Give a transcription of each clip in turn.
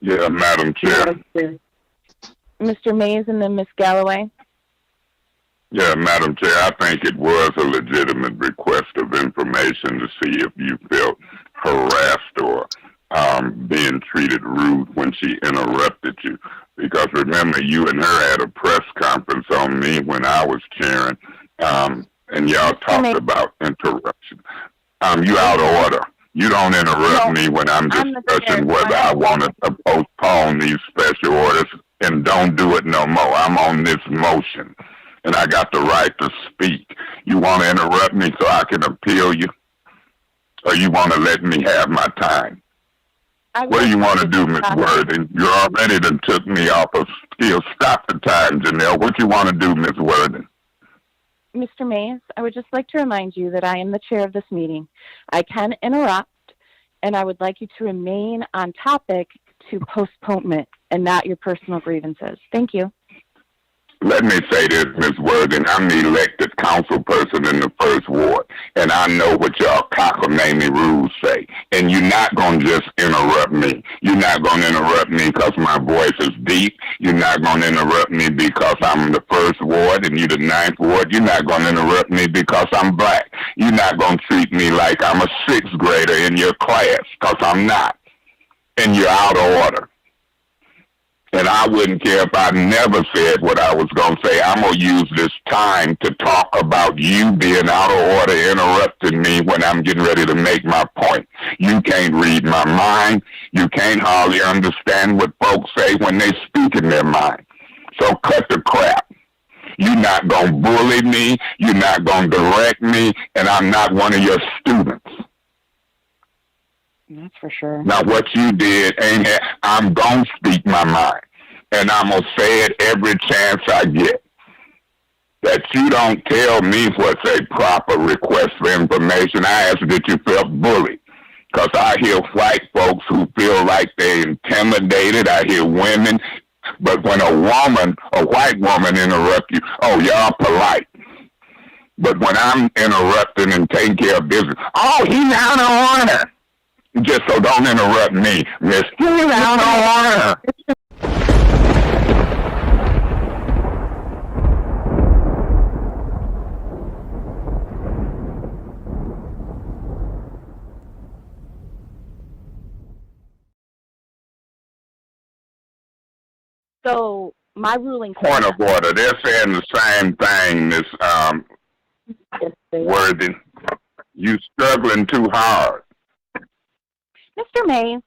Yeah, Madam Chair. Madam Chair. Mr. Mays and then Ms. Galloway. Yeah, Madam Chair, I think it was a legitimate request of information to see if you felt harassed or being treated rude when she interrupted you. Because remember, you and her had a press conference on me when I was chairing, and y'all talked about interruption. You out of order. You don't interrupt me when I'm discussing whether I want to postpone these special orders, and don't do it no more. I'm on this motion, and I got the right to speak. You want to interrupt me so I can appeal you, or you want to let me have my time? What do you want to do, Ms. Worthing? You already done took me off of skill. Stop the time, Janelle. What you want to do, Ms. Worthing? Mr. Mays, I would just like to remind you that I am the chair of this meeting. I can interrupt, and I would like you to remain on topic to postponement and not your personal grievances. Thank you. Let me say this, Ms. Worthing. I'm the elected council person in the first ward, and I know what y'all cockamamie rules say. And you're not going to just interrupt me. You're not going to interrupt me because my voice is deep. You're not going to interrupt me because I'm the first ward and you're the ninth ward. You're not going to interrupt me because I'm black. You're not going to treat me like I'm a sixth grader in your class, because I'm not. And you're out of order. And I wouldn't care if I never said what I was going to say. I'm going to use this time to talk about you being out of order, interrupting me when I'm getting ready to make my point. You can't read my mind. You can't hardly understand what folks say when they speak in their mind. So cut the crap. You're not going to bully me. You're not going to direct me. And I'm not one of your students. That's for sure. Now, what you did I'm going to speak my mind, and I'm going to say it every chance I get. That you don't tell me what's a proper request for information. I ask that you felt bullied, because I hear white folks who feel like they're intimidated. I hear women, but when a white woman interrupts you, oh, y'all polite. But when I'm interrupting and taking care of business, oh, he's out of order. Just so don't interrupt me, miss. He's out of order. So my ruling. Point of order. They're saying the same thing, Miss Worthy. You struggling too hard. Mr. Mays,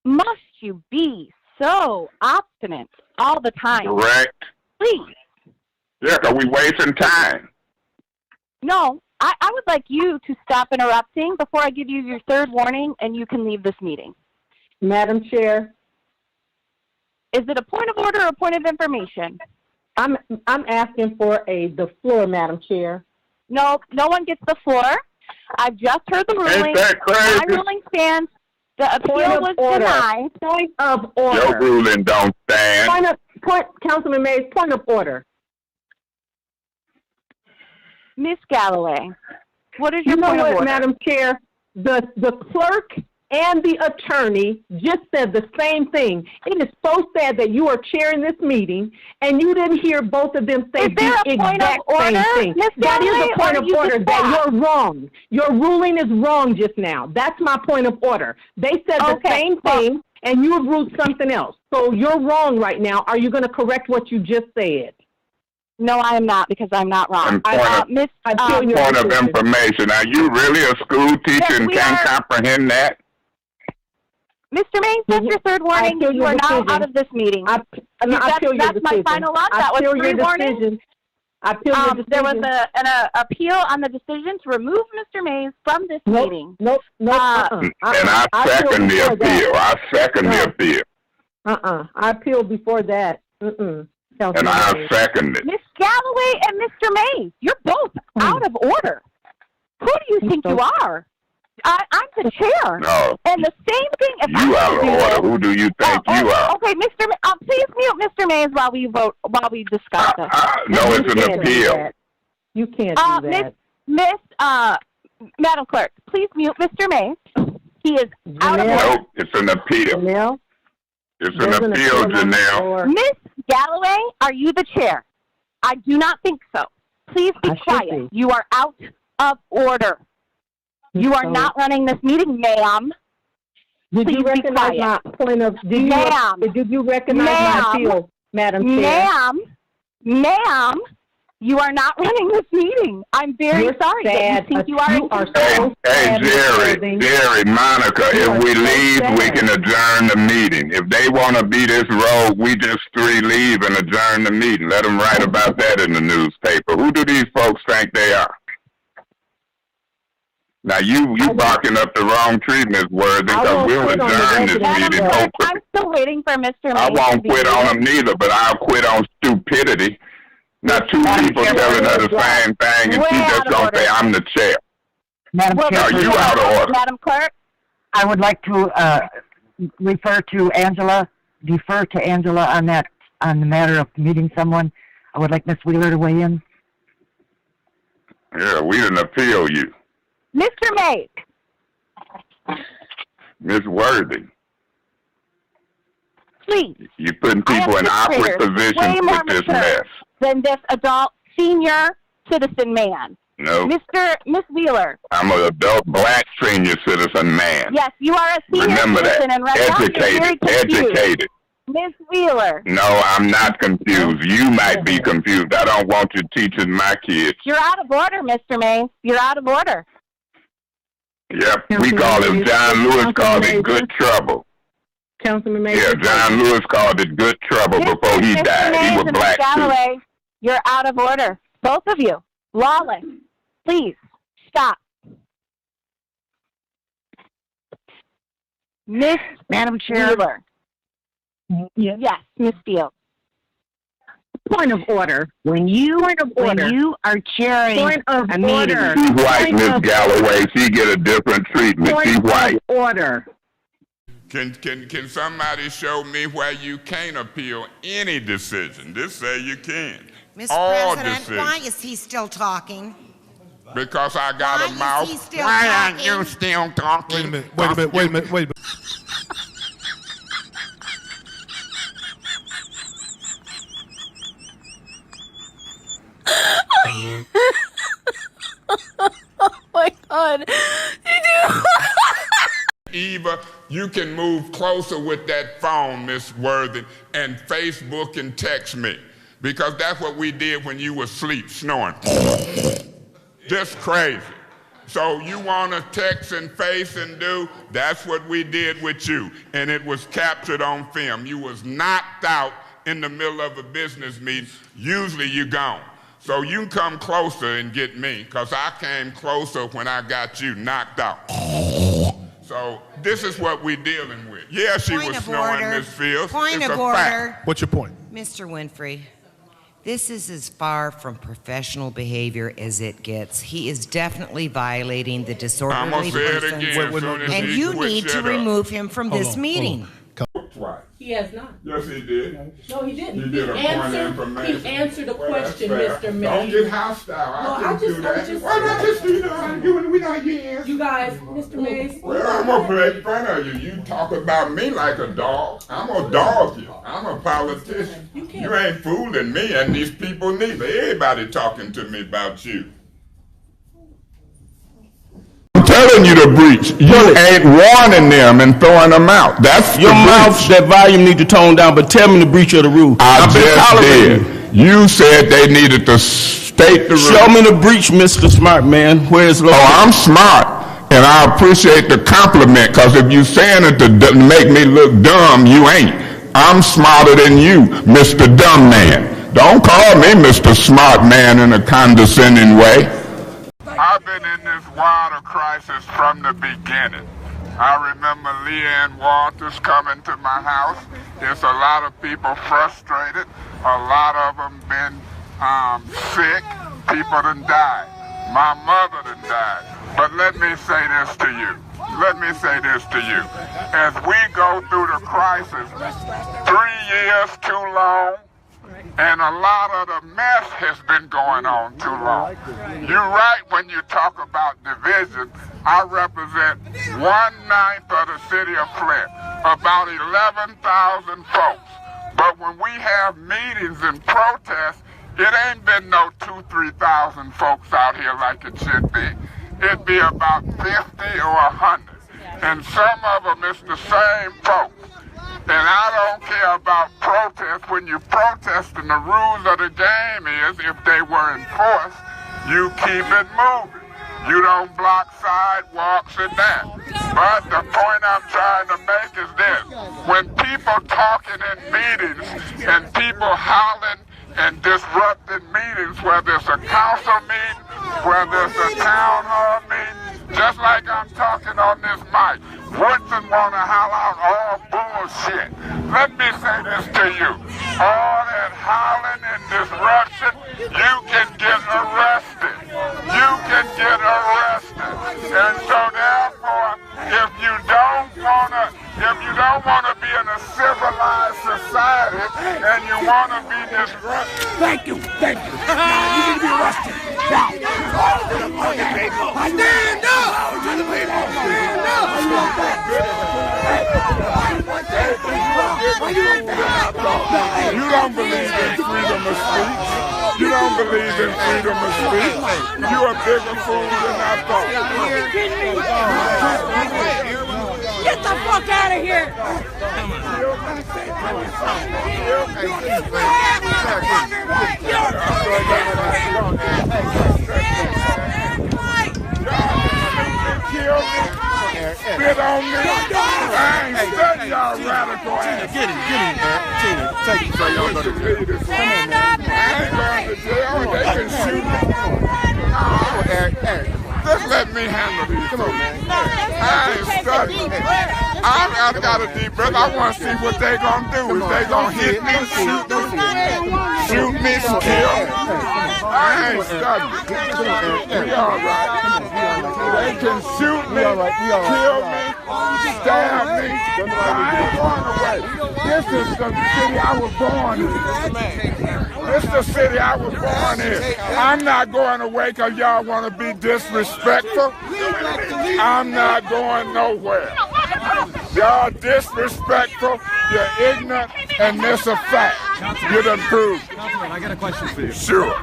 must you be so obstinate all the time? Correct. Please. Yeah, because we wasting time. No, I would like you to stop interrupting before I give you your third warning, and you can leave this meeting. Madam Chair. Is it a point of order or a point of information? I'm asking for the floor, Madam Chair. No, no one gets the floor. I've just heard the ruling. Ain't that crazy? My ruling stands. The appeal was denied. Point of order. Your ruling don't stand. Councilman Mays, point of order. Miss Galloway, what is your point of order? Madam Chair? The clerk and the attorney just said the same thing. It is so sad that you are chairing this meeting and you didn't hear both of them say the exact same thing. That is a point of order that you're wrong. Your ruling is wrong just now. That's my point of order. They said the same thing and you have ruled something else. So you're wrong right now. Are you going to correct what you just said? No, I am not, because I'm not wrong. Point of information. Are you really a school teacher and can't comprehend that? Mr. Mays, that's your third warning. You are now out of this meeting. That's my final one. That was three warnings. There was an appeal on the decision to remove Mr. Mays from this meeting. Nope. And I second the appeal. I second the appeal. I appealed before that. And I second it. Miss Galloway and Mr. Mays, you're both out of order. Who do you think you are? I'm the chair. No. And the same thing. If you out of order. Who do you think you are? Okay, please mute Mr. Mays while we vote, while we discuss this. No, it's an appeal. You can't do that. Madam Clerk, please mute Mr. Mays. He is out of order. Nope, it's an appeal. It's an appeal, Janelle. Miss Galloway, are you the chair? I do not think so. Please be quiet. You are out of order. You are not running this meeting, ma'am. Did you recognize my point of did you recognize my appeal, Madam Chair? Ma'am, you are not running this meeting. I'm very sorry. Sad. You think you are so Hey, Jerry, Monica, if we leave, we can adjourn the meeting. If they want to be this rogue, we just three leave and adjourn the meeting. Let them write about that in the newspaper. Who do these folks think they are? Now, you barking up the wrong tree, Ms. Worthing, because we'll adjourn this meeting. I'm still waiting for Mr. Mays. I won't quit on them neither, but I'll quit on stupidity. Now, two people telling her the same thing, and she just going to say, I'm the chair. Madam Chair, are you out of order? Madam Clerk? I would like to defer to Angela on the matter of meeting someone. I would like Ms. Wheeler to weigh in. Yeah, we didn't appeal you. Mr. Mays. Ms. Worthing. Please. You're putting people in awkward positions with this mess. Than this adult senior citizen man. No. Miss Wheeler. I'm an adult black senior citizen man. Yes, you are a senior Remember citizen. that. And right Educated. Miss Wheeler. No, I'm not confused. You might be confused. I don't want you teaching my kids. You're out of order, Mr. Mays. You're out of order. Yep, we call it, John Lewis called it good trouble. Councilman Mays. Yeah, John Lewis called it good trouble before he died. He was black too. You're out of order. Both of you. Lawless. Please, stop. Madam Chair. Wheeler. Yes, Ms. Fields. Point of order. When you are chairing a meeting. She's white, Miss Galloway. She get a different treatment. She's white. Order. Can somebody show me where you can't appeal any decision? This say you can. Mr. President, why is he still talking? Because I got a mouth. Why aren't you still talking? Wait a minute. Oh my God. Eva, you can move closer with that phone, Miss Worthing, and Facebook and text me. Because that's what we did when you were asleep, snoring. Just crazy. So you want to text and face and do? That's what we did with you. And it was captured on film. You was knocked out in the middle of a business meeting. Usually you gone. So you can come closer and get me, because I came closer when I got you knocked out. So this is what we're dealing with. Yeah, she was snoring, Miss Fields. Point of order. What's your point? Mr. Winfrey, this is as far from professional behavior as it gets. He is definitely violating the disorderly persons. And you need to remove him from this meeting. Twice. He has not. Yes, he did. No, he didn't. He did a point of information. He answered a question, Mr. Mays. Don't get hostile. I couldn't do that. Why not just do that? We're not yours. You guys, Mr. Mays. Well, I'm going to make fun of you. You talk about me like a dog. I'm going to dog you. I'm a politician. You ain't fooling me and these people neither. Everybody talking to me about you. Telling you to breach. You ain't warning them and throwing them out. That's your mouth. That volume need to tone down. But tell me the breach of the rule. I just did. You said they needed to state the rule. Show me the breach, Mr. Smart Man. Where's Lord? Oh, I'm smart, and I appreciate the compliment. Because if you saying it to make me look dumb, you ain't. I'm smarter than you, Mr. Dumb Man. Don't call me Mr. Smart Man in a condescending way. I've been in this water crisis from the beginning. I remember Leanne Walters coming to my house. There's a lot of people frustrated. A lot of them been sick. People done died. My mother done died. But let me say this to you. As we go through the crisis, 3 years too long, And a lot of the mess has been going on too long. You're right when you talk about division. I represent 1/9 of the city of Flint, about 11,000 folks. But when we have meetings and protests, it ain't been no 2,000-3,000 folks out here like it should be. It'd be about 50 or 100. And some of them is the same folks. And I don't care about protests. When you protest, and the rules of the game is, if they were enforced, you keep it moving. You don't block sidewalks and that. But the point I'm trying to make is this. When people talking in meetings and people howling and disrupting meetings, whether it's a council meeting, whether it's a town hall meeting, just like I'm talking on this mic, Woodson want to holler out all bullshit. Let me say this to you. All that howling and disruption, you can get arrested. You can get arrested. And so therefore, if you don't want to be in a civilized society and you want to be disrupted. Thank you. Now you need to be arrested. Now. Stand up! You don't believe in freedom of speech. You don't believe in freedom of speech. You're a bigger fool than I thought. Get the fuck out of here! Kill me, spit on me. I ain't studying y'all radical ass. Get him, take it so y'all know the leaders. I ain't going to jail. They can shoot me. Eric, just let me handle these. Come on, man. I ain't studying. I got a deep breath. I want to see what they gonna do. If they gonna hit me, shoot me, kill me. I ain't studying. We all right. They can shoot me, kill me, stab me. I ain't going away. This is the city I was born in. This is the city I was born in. I'm not going away because y'all want to be disrespectful. I'm not going nowhere. Y'all disrespectful, you're ignorant, and this a fact. You done proved. Councilman, I got a question for you. Sure.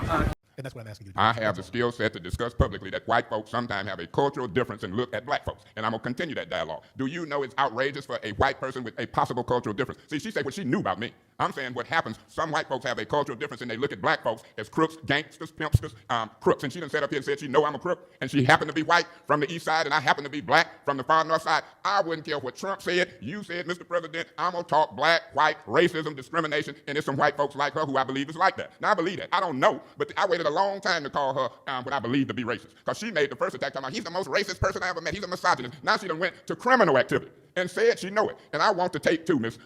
And that's what I'm asking you to do. I have the skill set to discuss publicly that white folks sometimes have a cultural difference and look at black folks. And I'm going to continue that dialogue. Do you know it's outrageous for a white person with a possible cultural difference? See, she said what she knew about me. I'm saying what happens, some white folks have a cultural difference and they look at black folks as crooks, gangsters, pimpsters, crooks. And she done sat up here and said she know I'm a crook and she happened to be white from the east side and I happen to be black from the far north side. I wouldn't care what Trump said, you said, Mr. President, I'm going to talk black, white, racism, discrimination, and there's some white folks like her who I believe is like that. Now, I believe that. I don't know, but I waited a long time to call her what I believe to be racist because she made the first attack talking about he's the most racist person I ever met. He's a misogynist. Now she done went to criminal activity and said she know it. And I want the tape too, Ms.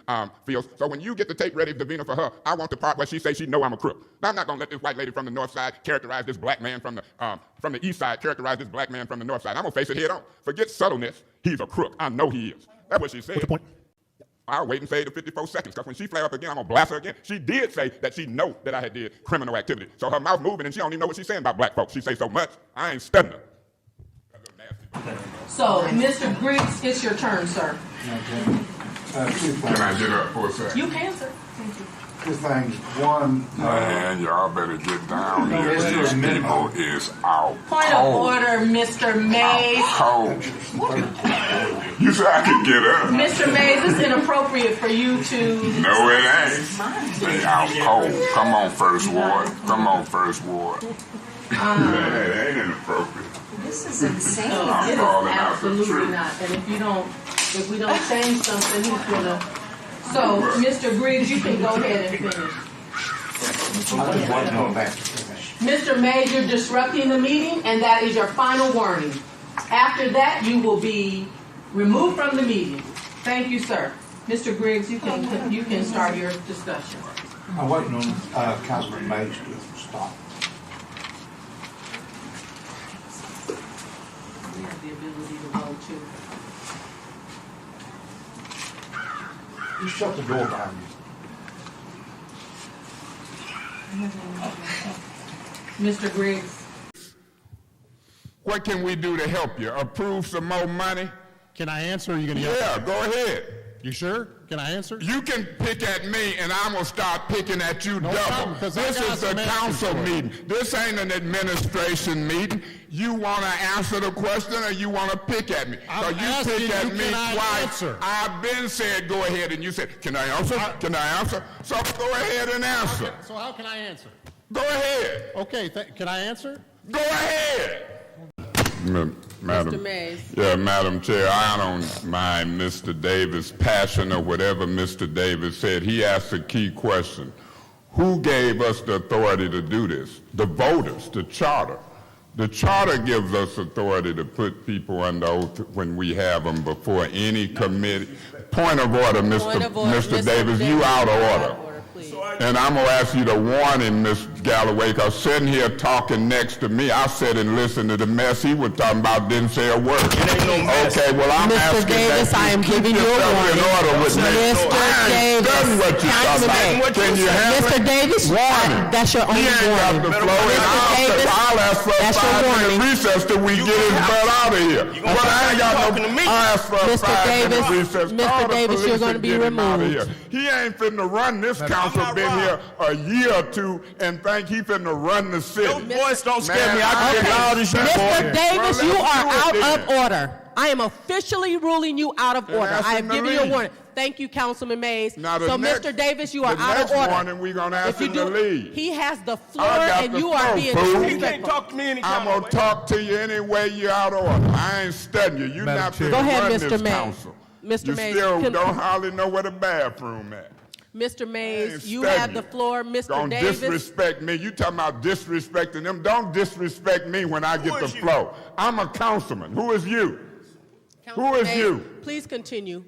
Fields. So when you get the tape ready, Davina, for her, I want the part where she says she know I'm a crook. Now I'm not gonna let this white lady from the north side characterize this black man from the east side characterize this black man from the north side. I'm gonna face it head on. Forget subtleness. He's a crook. I know he is. That's what she said. What's the point? I'll wait and say the 54 seconds, because when she flare up again, I'm going to blast her again. She did say that she know that I had did criminal activity. So her mouth moving, and she don't even know what she's saying about black folks. She say so much, I ain't studying her. So, Mr. Griggs, it's your turn, sir. Can I get up for a second? You can, sir. Thank you. Two things. One, man, y'all better get down here. These people is out. Point of order, Mr. Mays. You said I could get up. Mr. Mays, it's inappropriate for you to... No, it ain't. They out cold. Come on, First Ward. Come on, First Ward. It ain't inappropriate. This is insane. No, it is absolutely not. And if we don't change something, he's gonna... So, Mr. Griggs, you can go ahead and finish. Mr. Mays, you're disrupting the meeting, and that is your final warning. After that, you will be removed from the meeting. Thank you, sir. Mr. Griggs, you can start your discussion. I'm waiting on Councilman Mays to stop. We have the ability to vote, too. You shut the door behind Mr. Griggs. What can we do to help you? Approve some more money? Can I answer, or are you gonna yell? Yeah, go ahead. You sure? Can I answer? You can pick at me, and I'm gonna start picking at you double. problem, 'cause I This got is a some council answers for it. meeting. This ain't an administration meeting. You wanna answer the question, or you wanna pick at me? I'm you asking pick at you, me can I twice. answer? I've been said go ahead, and you said, can I answer? Can I answer? So go ahead and answer. Okay, so how can I answer? Go ahead. Okay, can I answer? Go ahead. Madam, Mr. Mays. Yeah, Madam Chair, I don't mind Mr. Davis' passion or whatever Mr. Davis said. He asked a key question. Who gave us the authority to do this? The voters, the charter. The charter gives us authority to put people under oath when we have them before any committee. Point of order, Mr. Davis, you out of order. And I'm going to ask you to warn him, Ms. Galloway, because sitting here talking next to me, I sat and listened to the mess he was talking about, didn't say a word. Okay, well, I'm Mr. asking Davis, that I am giving you a warning. in order with me. Mr. Davis, Done what you talking about. Can you handle Mr. it? Davis, Warning. that's your only He ain't got warning. the floor, and Mr. Davis, I'll ask for a that's your 5-minute warning. recess till we get his butt out of here. But I ain't got no, I asked for a Mr. 5-minute Davis, recess. Mr. Call the Davis, you're police gonna and be get him out of removed. here. He ain't finna run this council, been here a year or two, and think he finna run the city. Those boys don't scare me. I can get loud as you, Mr. boy. Davis, Well, you let's are do it out then. of order. I am officially ruling you out of order. ask I him have to given you a leave. warning. Thank you, Councilman Mays. Now, the So, next- Mr. Davis, you are the out of next order. warning, we gonna ask If you him to do, leave. he has the floor, I got and the you are floor, being fool. He can't disrespectful. talk to me any I'm kind gonna of way. talk to you any way you out of order. I ain't studying you. You Madam not Chair. finna Go ahead, run Mr. this Mays. council. Mr. You Mays, still can- don't hardly know where the bathroom at. Mr. ain't Mays, you studying have the you. floor. Mr. Don't Davis. disrespect me. You talking about disrespecting them. Don't disrespect me when I get the is you? floor. I'm a councilman. Who is you? Councilman Who is Mays, you? Please continue.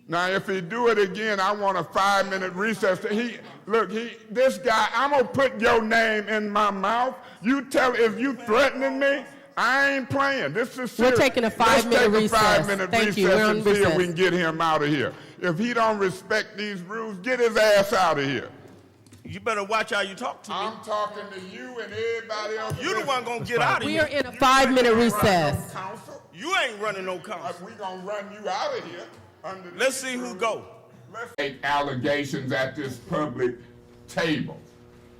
Now, if he do it again, I want a 5-minute recess. This guy, I'm gonna put your name in my mouth. You tell, if you threatening me, I ain't playing. This is serious. We're taking a 5-minute recess. Let's take a 5-minute Thank you. recess We're on and see if recess. we can get him out of here. If he don't respect these rules, get his ass out of here. You better watch how you talk to me. I'm talking to you and everybody else. You the one gonna get out of We here. are in a 5-minute recess. You ain't running no council. We gonna run you out of here. Let's see who go. Let's make allegations at this public table.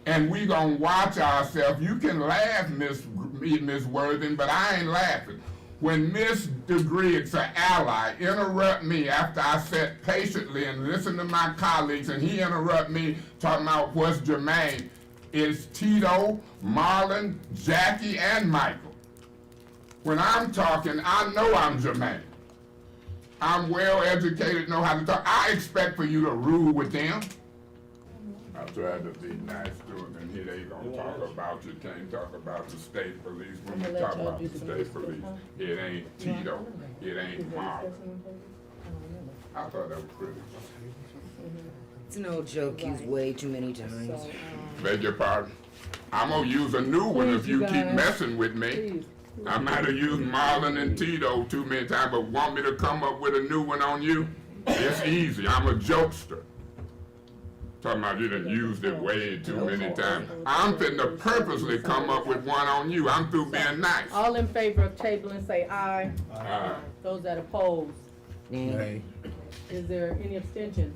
And we gonna watch ourselves. You can laugh, Miss Worthing, but I ain't laughing. When Miss DeGriggs, an ally, interrupt me after I sat patiently and listened to my colleagues, and he interrupt me talking about what's germane, it's Tito, Marlon, Jackie, and Michael. When I'm talking, I know I'm germane. I'm well educated, know how to talk. I expect for you to rule with them. I tried to be nice to them, and here they gonna talk about you. Can't talk about the state police. When we talk about the state police, it ain't Tito, it ain't Mark. I thought that was pretty. It's no joke used way too many times. Beg your pardon. I'm gonna use a new one if you keep messing with me. I might have used Marlon and Tito too many times, but want me to come up with a new one on you? It's easy. I'm a jokester. Talking about you done used it way too many times. I'm finna purposely come up with one on you. I'm through being nice. All in favor of tabling, say aye. Aye. Those that oppose, Nay. is there any abstentions?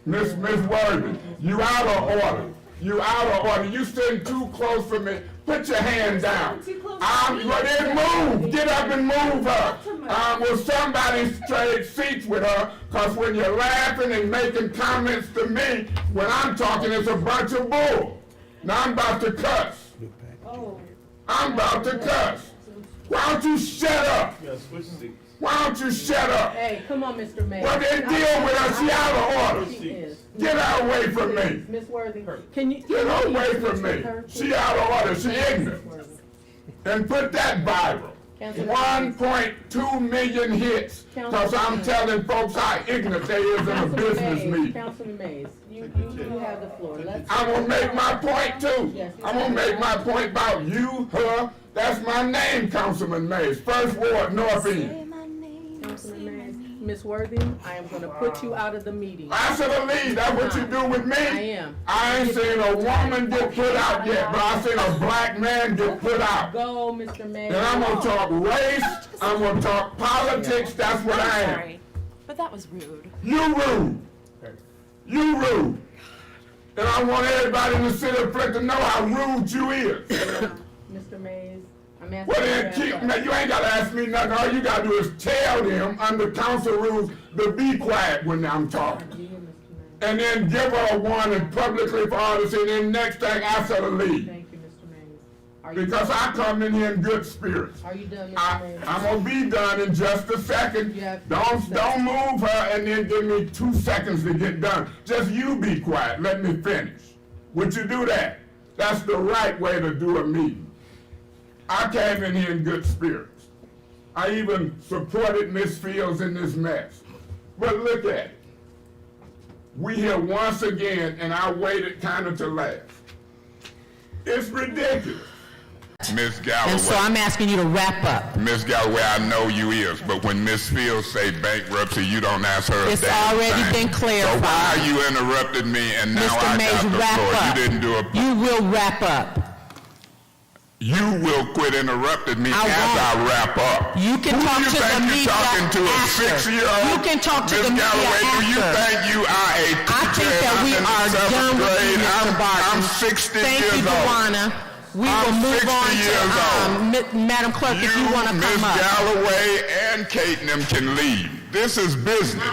Miss Worthy, you out of order. You out of order. You sitting too close for me. Put your hand down. Then move. Get up and move her. Will somebody trade seats with her? Because when you're laughing and making comments to me, when I'm talking, it's a bunch of bull. Now I'm about to cuss. I'm about to cuss. Why don't you shut up? Why don't you shut up? Hey, come on, Mr. Mayor. Well, then deal with her. She out of order. She is. Get her away from me. Miss Worthy, can you? Get her away from me. She out of order. She ignorant. And put that viral. 1.2 million hits. Because I'm telling folks how ignorant they is in a business meeting. Councilman Mays, you have the floor. I'm going to make my point too. I'm going to make my point about you, her. That's my name, Councilman Mays. First Ward, Northeast. Councilman Mays, Ms. Worthing, I am gonna put you out of the meeting. I should have leave. That's what you do with me. I am. I ain't seen a woman get put out yet, but I seen a black man get put out. Go, Mr. Mayor. And I'm gonna talk race, I'm gonna talk politics, that's what I am. Sorry, but that was rude. You rude. You rude. And I want everybody in the city of Flint to know how rude you is. Mr. Mays, I'm asking Well then, man, you ain't gotta ask me nothing. All you gotta do is tell them under council rules to be quiet when I'm talking. And then give her a warning publicly for all to see. Then next thing I said to leave. Thank you, Mr. Mays. Because I come in here in good spirits. Are you done, Mr. Mays? I'm gonna be done in just a second. Don't move her and then give me 2 seconds to get done. Just you be quiet. Let me finish. Would you do that? That's the right way to do a meeting. I came in here in good spirits. I even supported Ms. Fields in this mess. But look at it. We here once again, and I waited kind of to laugh. It's ridiculous. Miss Galloway. And so I'm asking you to wrap up. Miss Galloway, I know you is, but when Miss Fields say bankruptcy, you don't ask her. It's already been clarified. So why are you interrupted me and now Mr. I Mays, got the wrap floor? up. You didn't do a. You will wrap up. You will quit interrupting me I as won't. I wrap up. You can talk to the media You're talking to a after. 6-year-old? You can talk to Miss the media Galloway, do you after. think you are a teacher? I think that we in the are 7th done with you, grade? Mr. Barton. I'm 60 Thank years you, old. Dewana. We I'm will move 60 on years to Madam Clerk, if you want to come Miss up. Galloway and Kate and them can leave. This is business.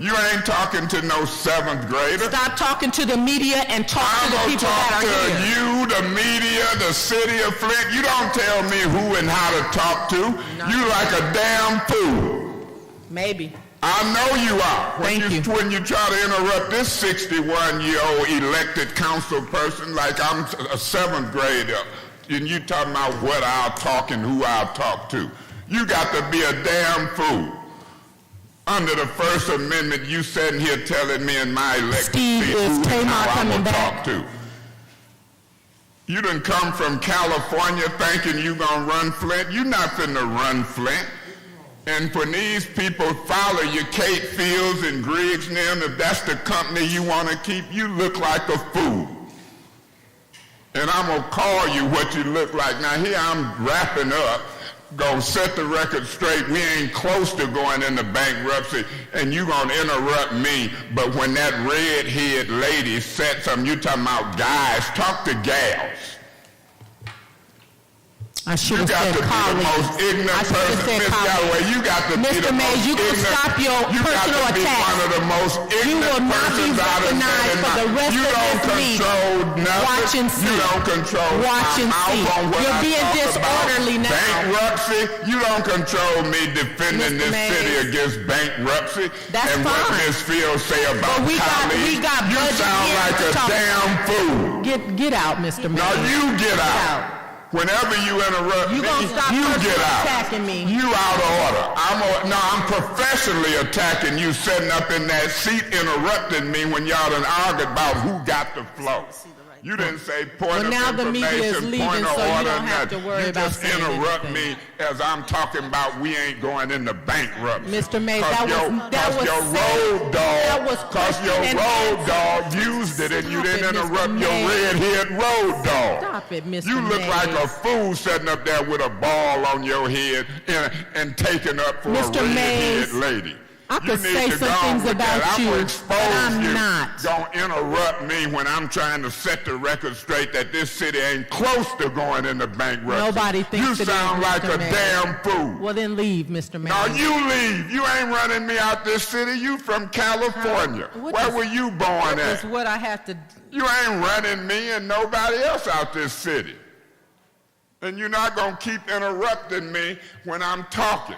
You ain't talking to no 7th grader. Stop talking to the media and talk to the people that are I'm here. gonna talk to you, the media, the city of Flint. You don't tell me who and how to talk to. You like a damn fool. Maybe. I know you are. When you try to interrupt this 61-year-old elected council person like I'm a 7th grader, and you talking about what I'll talk and who I'll talk to. You got to be a damn fool. Under the First Amendment, you sitting here telling me in my elected seat who and how I'm going to talk to. You done come from California thinking you going to run Flint. You not finna run Flint. And when these people follow you, Kate Fields and Griggs and them, if that's the company you want to keep, you look like a fool. And I'm going to call you what you look like. Now here I'm wrapping up, going to set the record straight. We ain't close to going into bankruptcy, and you going to interrupt me. But when that red-haired lady said something, you talking about guys, talk to gals. I should have said You got to be the most ignorant person, Miss Galloway. You got to be the Mr. Mays, most you can ignorant. stop your You personal got to be attacks. one of the most You will ignorant not be persons I done met recognized in for the my- rest You of don't this meeting. control nothing. Watch and see. You don't control Watch my and mouth see. on what You're I being talk disorderly about. now. Bankruptcy. You don't control me defending Mr. this Mays. city against bankruptcy. That's and what fine. Ms. Fields say about But we colleagues. got You budget sound here like to a talk. damn fool. Get out, Mr. Mays. No, you get out. Whenever you interrupt You me, gonna stop you personally get out. attacking me. You out of order. I'm professionally attacking you, sitting up in that seat, interrupting me when y'all done argued about who got the flow. You didn't say point of now the media is information, leaving, point of so you order, don't have to nothing. worry You about just saying interrupt anything. me as I'm talking about we ain't going into bankruptcy. Mr. Mays, Cause your road dog used it and you didn't interrupt your red-haired road dog. Stop it, Mr. You look Mays. like a fool sitting up there with a ball on your head and taking up for Mr. a Mays, red-haired lady. I could say to some go on things with about that. you, I'm gonna but expose I'm you. not. Don't interrupt me when I'm trying to set the record straight that this city ain't close to going into bankruptcy. Nobody thinks you it is, sound like Mr. a Mays. damn fool. Well, then leave, Mr. Mays. No, you leave. You ain't running me out this city. You from California. Where were you born That's at? what I have to... You ain't running me and nobody else out this city. And you're not going to keep interrupting me when I'm talking.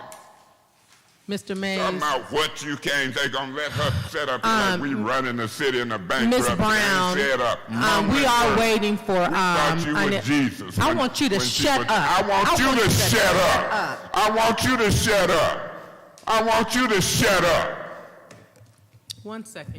Mr. Mays. Talking about what you came, they going to let her set up like we running the city in a bankruptcy. Ms. Brown, Set up. we are waiting for... thought you were Jesus. I want you to shut up. I want you to shut up. I want you to shut up. I want you to shut up. 1 second.